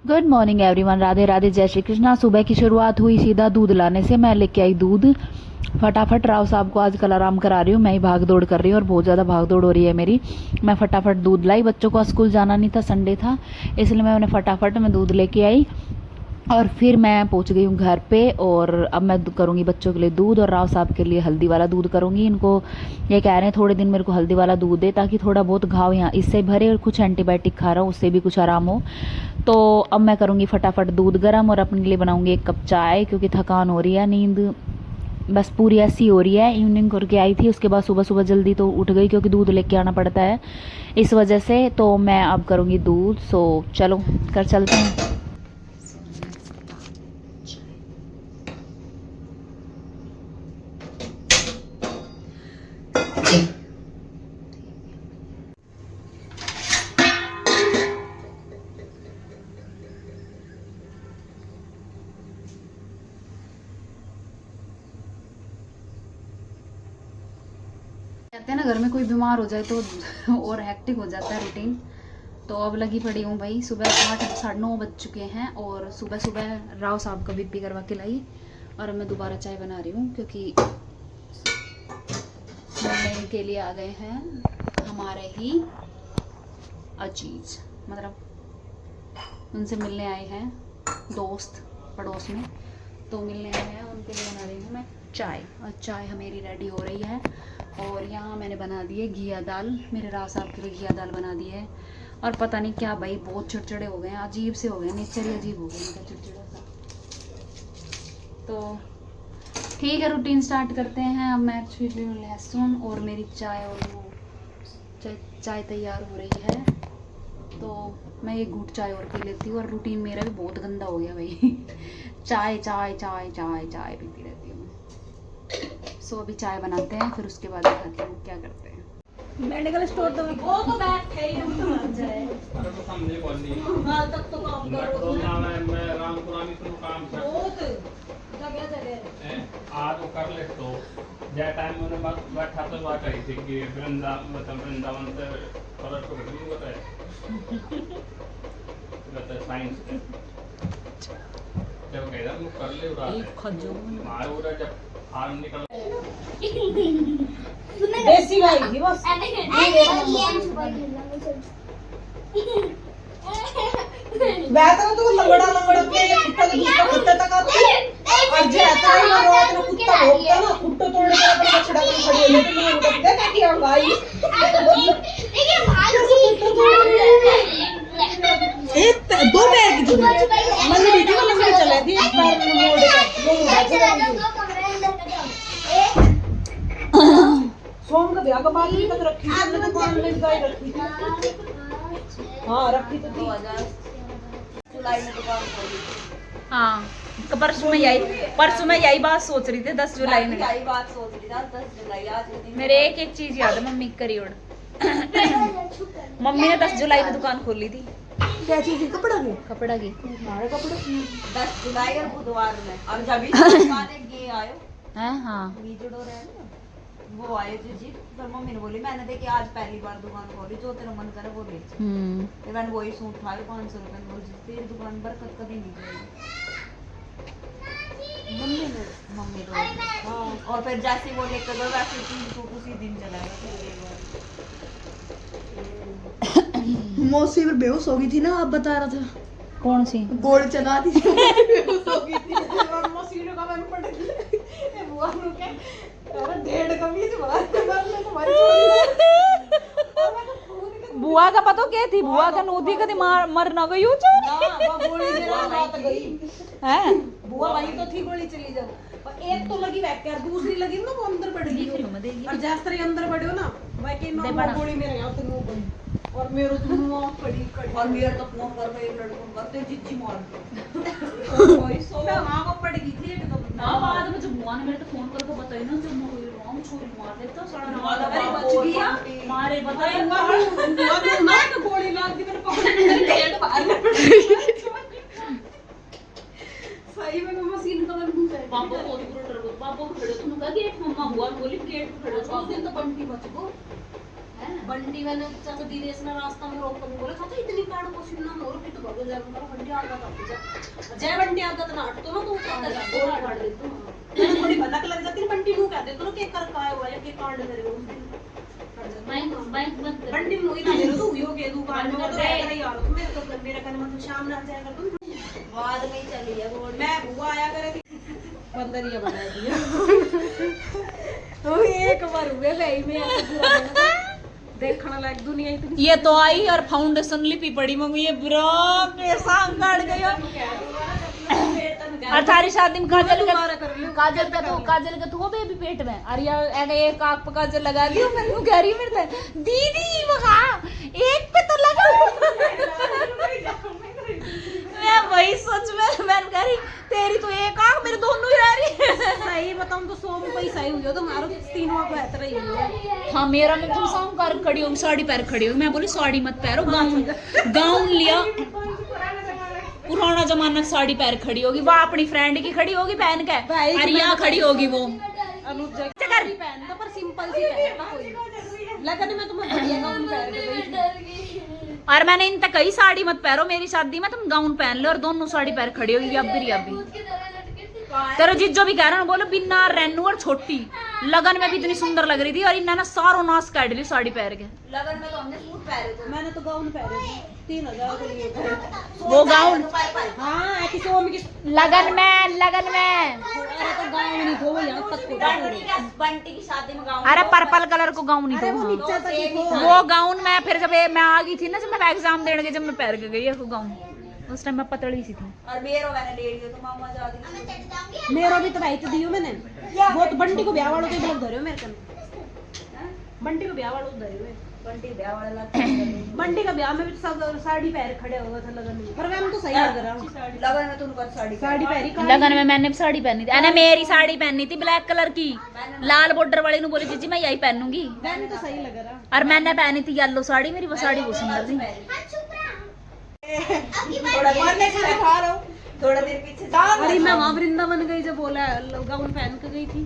Good morning everyone. Radhe Radhe, जय श्री कृष्णा। सुबह की शुरुआत हुई सीधा दूध लाने से। मैं लेके आई दूध फटाफट। राव साहब को आजकल आराम करा रही हूँ, मैं ही भाग दौड़ कर रही हूँ और बहुत ज़्यादा भाग दौड़ हो रही है मेरी। मैं फटाफट दूध लाई, बच्चों को स्कूल जाना नहीं था, संडे था, इसलिए मैंने फटाफट में दूध लेके आई और फिर मैं पहुंच गई हूँ घर पे। और अब मैं करूँगी बच्चों के लिए दूध और राव साहब के लिए हल्दी वाला दूध करूँगी। इनको ये कह रहे हैं थोड़े दिन मेरे को हल्दी वाला दूध दे ताकि थोड़ा बहुत घाव यहाँ इससे भरे और कुछ एंटीबायोटिक खा रहा हूँ उससे भी कुछ आराम हो। तो अब मैं करूँगी फटाफट दूध गर्म और अपने लिए बनाऊँगी एक कप चाय, क्योंकि थकान हो रही है, नींद बस पूरी ऐसी हो रही है। इवनिंग करके आई थी, उसके बाद सुबह सुबह जल्दी तो उठ गई क्योंकि दूध लेके आना पड़ता है इस वजह से। तो मैं अब करूँगी दूध। सो चलो कर चलते हैं। कहते हैं ना, घर में कोई बीमार हो जाए तो और हेक्टिक हो जाता है रूटीन। तो अब लगी पड़ी हूँ भाई। सुबह 8 साढ़े 9 बज चुके हैं और सुबह सुबह राव साहब का बीपी करवा के लाई और अब मैं दोबारा चाय बना रही हूँ क्योंकि मिलने के लिए आ गए हैं हमारे ही अजीज, मतलब उनसे मिलने आए हैं दोस्त पड़ोस में, तो मिलने आए हैं, उनके लिए बना रही हूँ मैं चाय। और चाय मेरी रेडी हो रही है और यहाँ मैंने बना दी है घिया दाल, मेरे राव साहब के लिए घिया दाल बना दी है। और पता नहीं क्या भाई, बहुत चिड़चिड़े हो गए हैं, अजीब से हो गए, नेचर ही अजीब हो गया इनका, चिड़चिड़ा सा। तो ठीक है, रूटीन स्टार्ट करते हैं। अब मैं छील लूँ लहसुन और मेरी चाय और वो चाय तैयार हो रही है। तो मैं एक घूंट चाय और पी लेती हूँ और रूटीन मेरा भी बहुत गंदा हो गया भाई चाय चाय चाय चाय चाय पीती रहती हूँ। सो अभी चाय बनाते हैं, फिर उसके बाद दिखाती हूँ क्या करते हैं। मेडिकल स्टोर तो वो तो बैठ के ही उठ जाए। अरे तो सामने बोली हां तक तो काम करो ना। मैं रामपुरानी तो काम कर बहुत जगह जगह है आज वो कर ले। तो जय टाइम मैंने बात बैठा तो बात आई थी कि वृंदावन से फर्क को भी होता है साइंस से जब कहता मैं कर ले रहा एक खजो मारे उड़ा जब फार्म निकल देसी गाय थी बस। बेहतर तो लंगड़ा लंगड़ा के कुत्ता दूसरा कुत्ता तक आता और जो आता है वो रात में कुत्ता भौंकता है ना, कुत्ता तोड़ के अपने बछड़ा को खड़ी है लेकिन मैं उठा के काटी और गाय देखिए एक दो पैर की थी मैंने वीडियो लंबी चलाई थी, एक पैर में मोड़ के वो उड़ा सोम का ब्याह का बाद भी तक रखी थी मैंने, दुकान में गाय रखी थी। हाँ रखी तो थी, जुलाई में दुकान खोली। हाँ परसों में यही बात सोच रही थी 10 जुलाई में। यही बात सोच रही था 10 जुलाई आज मेरे एक एक चीज याद है मम्मी करी उड़ मम्मी ने 10 जुलाई में दुकान खोली थी। क्या चीज है? कपड़ा की कपड़ा की हमारे कपड़े 10 जुलाई और बुधवार में। और जब भी दुकान एक ये आयो है। हाँ बीजड़ो रहे ना वो आए जी, फिर मम्मी ने बोली मैंने देखी आज पहली बार दुकान खोली, जो तेरा मन करे वो ले। फिर मैंने वही सूट था 500 रुपए में, बोली तेरी दुकान बरकत कभी नहीं जाएगी। मम्मी ने हाँ, और फिर जैसे वो लेकर गए वैसे 3 सूट उसी दिन चलाएगा। मौसी पर बेहोश हो गई थी ना, आप बता रहा था कौन सी गोली चला दी थी बेहोश हो गई थी और मौसी ने कहा मैं पड़ गई ए बुआ नु के अरे डेढ़ कभी से बात कर ले तुम्हारी बुआ का पता क्या थी? बुआ का नूदी कदी मर ना गई उच ना वो गोली मेरा रात गई है। बुआ भाई तो थी गोली चली जाओ और एक तो लगी बैक कर, दूसरी लगी ना वो अंदर बढ़ गई और जैसे तरह अंदर बढ़ो ना वैसे ना गोली मेरे यहाँ तो मुंह बंद और मेरे तो मुंह पड़ी और मेरे तो मुंह पर में एक लड़कों करते जिज्जी मार दो कोई सो मैं वहां को पड़ गई थी एक तो ना बाद में जब बुआ ने मेरे को फोन करके बताई ना, जब मैं रोम छोरी मार देता सारा अरे बच गया मारे बताया बुआ ना तो गोली लाग दी मेरे पकड़ के पेट फाड़ में सही में मशीन का मैं मुंह पापा को डर गो, पापा को खड़े तुम कहा गेट मम्मा बुआ बोली गेट पे खड़े उस दिन तो बंटी बच गो बंटी मैंने चाचा दीदी से रास्ता में रोक कर बोले चाचा इतनी पैड़ को सुनना मोर तो भगो जब करो बंटी आगा तो जय बंटी आगा तो नाट तो ना तू कहता जा बोला काट दे तू मैंने थोड़ी भनक लग जाती है बंटी नु कह दे तो के कर काय हुआ या के कांड करे वो बंटी नु ही ना दे तू यो के दुकान में तो ऐसा ही यार मेरे तो मेरा कहने मतलब शाम ना जाएगा तुम बाद में चली है वो मैं बुआ आया करे थी बंदरिया बना दिया तो एक बार हुए भाई में देखने लायक दुनिया इतनी ये तो आई और फाउंडेशन लिपी पड़ी मम्मी ये बुरा पैसा काट गया। और थारी शादी में काजल का तो बेबी पेट में अरे यार एक आंख पे काजल लगा लियो मैं कह रही हूं मेरे दीदी वहां एक पे तो लगा मैं वही सोच में मैंने कह रही तेरी तो एक आंख मेरे दोनों ही आ रही है। सही बताऊं तो 100 में पैसा ही हुआ तो मारो तीनों बेहतर ही हुआ। हाँ मेरा मैं तुम शाम कर खड़ी होगी साड़ी पैर खड़ी होगी मैं बोली साड़ी मत पहनो गाउन लिया पुराना जमाना साड़ी पैर खड़ी होगी वो अपनी फ्रेंड की खड़ी होगी पहन के और यहाँ खड़ी होगी वो अनुज पहनता पर सिंपल सी पहनता कोई लगन में तुम्हें बढ़िया गाउन पहन के और मैंने इन तक कही साड़ी मत पहनो मेरी शादी में तुम गाउन पहन लो और दोनों साड़ी पैर खड़ी होगी अब भी तेरा जीजो भी कह रहा बोलो बिना रेनू और छोटी लगन में भी इतनी सुंदर लग रही थी और इन्होंने सारों नाश काट ली साड़ी पहन के। लगन में तो हमने सूट पहने थे मैंने तो गाउन पहने थे 3000 के लिए वो गाउन हाँ ऐसी सोम की लगन में अरे तो गाउन नहीं धो यहाँ तक को बंटी की शादी में गाउन अरे पर्पल कलर को गाउन ही अरे वो था नीचे तक ही थो वो गाउन मैं फिर जब मैं आ गई थी ना जब मैं एग्जाम देने गई जब मैं पहन के गई वो गाउन उस टाइम मैं पतली सी थी और मेरो मैंने ले लिया तो मामा जादी मेरा भी तो भाई तो दियो मैंने वो तो बंटी को ब्याह वालों के ब्लॉग धरे मेरे कने बंटी को ब्याह वालों धरे हुए बंटी ब्याह वाला लगता बंटी का ब्याह में भी सब साड़ी पहन खड़े हुए थे लगन में पर वह तो सही लग रहा लगन में तुमको साड़ी पहनी लगन में मैंने भी साड़ी पहनी थी अरे मेरी साड़ी पहनी थी ब्लैक कलर की लाल बॉर्डर वाली ने बोली जीजी मैं यही पहनूंगी मैंने तो सही लग रहा और मैंने पहनी थी येलो साड़ी मेरी वो साड़ी बहुत सुंदर थी थोड़ा देर पीछे अरे मैं वहाँ वृंदावन गई जब बोला गाउन पहन के गई थी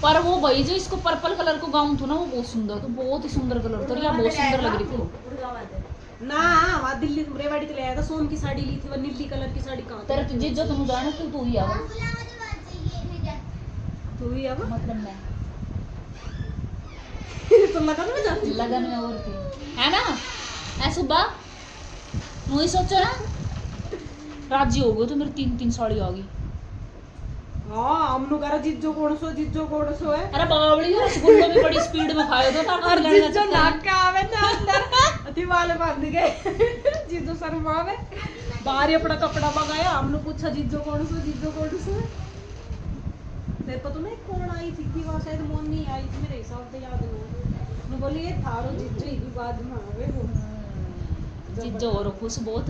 पर वो भाई जो इसको पर्पल कलर को गाउन था ना वो बहुत सुंदर था बहुत ही सुंदर कलर था बहुत सुंदर लग रही थी ना वहाँ दिल्ली रेवाड़ी के ले आया था सोम की साड़ी ली थी वो नीली कलर की साड़ी कहाँ तेरे तो जिज्जो तुम जाने तू ही आवा तू ही अब मतलब मैं तो लगन में जाती लगन में और थी है ना ऐ सुबह वही सोचो ना राजी हो गए तो मेरी 3 साड़ी आ गई हाँ हमनु करा जिज्जो कौन सो है अरे बावड़ी हो रसगुल्लो भी बड़ी स्पीड में खाए था और जिज्जो नाक के आवे ना अंदर दीवाले बांध गए जिज्जो शर्मावे बाहर ही अपना कपड़ा मंगाया हमने पूछा जिज्जो कौन सो मेरे को तो ना कौन आई थी कि वहाँ शायद मोनी आई थी मेरे हिसाब से याद नहीं मैं बोली ये थारो जिज्जो ही बाद में आवे वो जिज्जो और खुश बहुत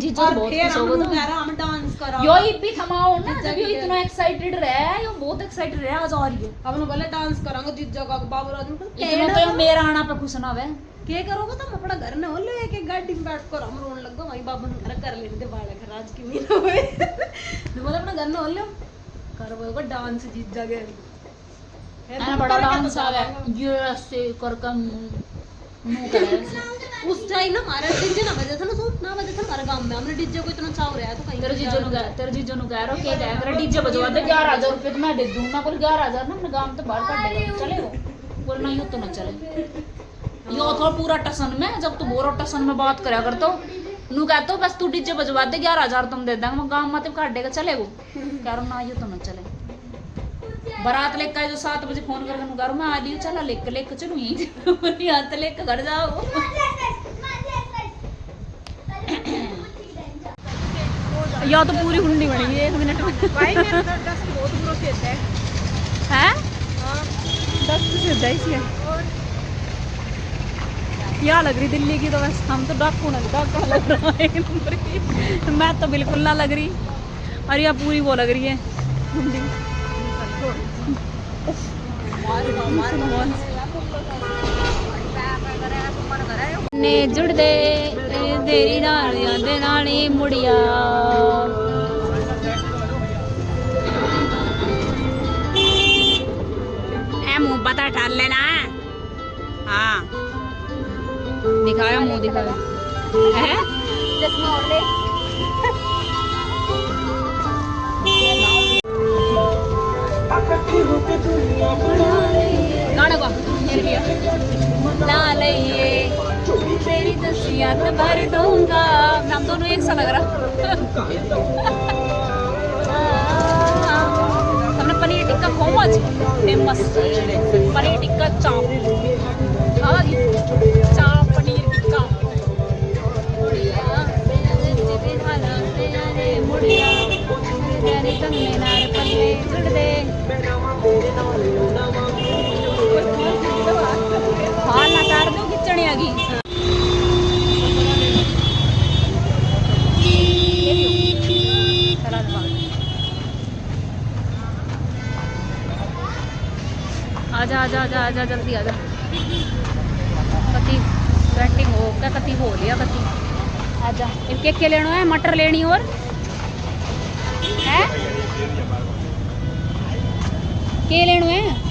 जिज्जो और बहुत फिर खुश हो गया हम डांस करा यो भी थमाओ ना जब यो इतना एक्साइटेड रहा यो बहुत एक्साइटेड रहा आज आ रही है हमने बोले डांस करांगे जिज्जो का बाबू राजू को इतना तो मेरा आना पे खुश ना वे के करोगे तुम अपना घर न हो ले एक गाड़ी में बैठ कर हम रोन लग गए वहीं बाबू ने घर कर लेने दे बाड़ा घर आज की मीन होए मैं बोले अपना घर न हो ले कर वो डांस जीत जगह मैंने बड़ा डांस आ गया ये ऐसे कर मुंह करे उस टाइम ना हमारा डीजे ना बजा था ना सूट ना बजा था हमारे गांव में हमने डीजे को इतना चाव रहा तो कहीं तेरे जीजो नु कह रहा के जाए मेरा डीजे बजवा दे 11000 रुपए तो मैं दे दूं मैं बोल 11000 ना अपने गांव तो बाहर कर देगा चलेगा बोल नहीं हो तो ना चले यो तो पूरा टसन में जब तू बोरो टसन में बात करया कर तो नु कहतो बस तू डीजे बजवा दे 11000 तुम दे देंगे मैं गांव में तो काट देगा चलेगा कह रहा ना यो तो ना चले बारात लेकर जो 7 बजे फोन करके नु करो मैं आ लियो चला लेके चलूं यहीं हाथ लेके घर जाओ या तो पूरी हुंडी बनेगी 1 मिनट में भाई मेरा दस बहुत बुरा खेत है हैं हां 10 से 10 है क्या लग रही दिल्ली की तो बस हम तो डाकू लग रहा है मैं तो बिल्कुल ना लग रही और यह पूरी वो लग रही है हुंडी ने जुड़ दे तेरी नालियां दे नाली मुड़िया ए मुंह पता टाल लेना हाँ दिखाया, मुंह दिखाया है। चश्मा और ले। गाना गा ला लइए तेरी नसीहत भर दूंगा। नाम दोनों एक सा लग रहा। हमने पनीर टिक्का खाऊं आज, फेमस पनीर टिक्का चाप। चाप पनीर टिक्का हाल ना कर दो खिचड़ी आ गई। आजा आजा आजा आजा जल्दी आजा। कति बैटिंग हो क्या, कति हो लिया कति। आजा एक के लेना है, मटर लेनी और है के लेना है।